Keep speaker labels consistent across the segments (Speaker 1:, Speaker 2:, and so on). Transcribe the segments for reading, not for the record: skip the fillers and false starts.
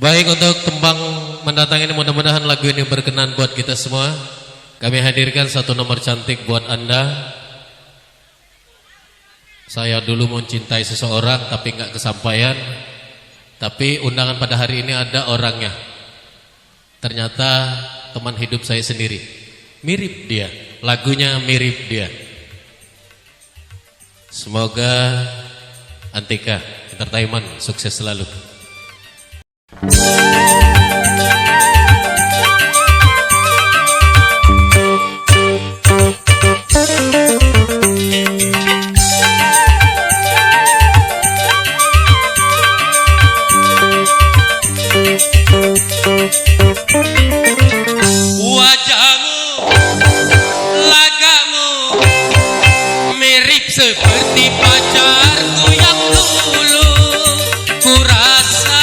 Speaker 1: Baik, untuk tembang mendatang ini mudah-mudahan lagu ini berkenan buat kita semua. Kami hadirkan satu nomor cantik buat Anda. Saya dulu mencintai seseorang tapi nggak kesampaian. Tapi undangan pada hari ini ada orangnya. Ternyata teman hidup saya sendiri. Mirip dia, lagunya mirip dia. Semoga Antika Entertainment sukses selalu.
Speaker 2: Wajahmu, lagamu mirip seperti pacarku yang dulu ku rasa.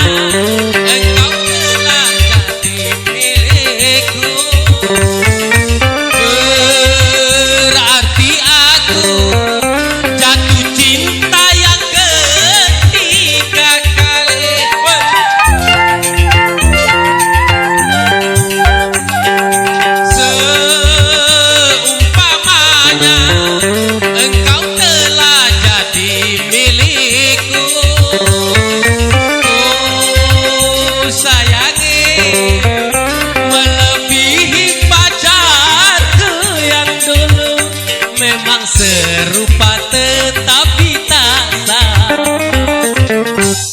Speaker 2: engkau telah jadi milikku. Berarti aku jatuh cinta yang ketiga kali. Seumpamanya engkau telah jadi milikku. Oh sayangi, melebihi pacarku yang dulu. Memang serupa tetapi tak sama.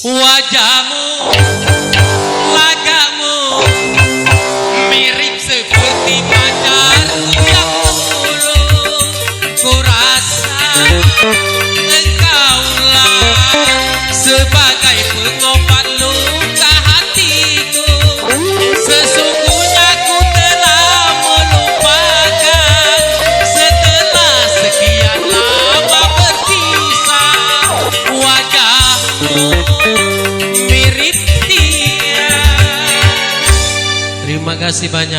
Speaker 2: Wajahmu, lagamu mirip seperti pacarku yang dulu. Ku rasa engkaulah sebagai pengobat luka hatiku. Sesungguhnya ku telah melupakan setelah sekian lama berpisah. Wajahmu mirip dia.
Speaker 1: Terima kasih banyak.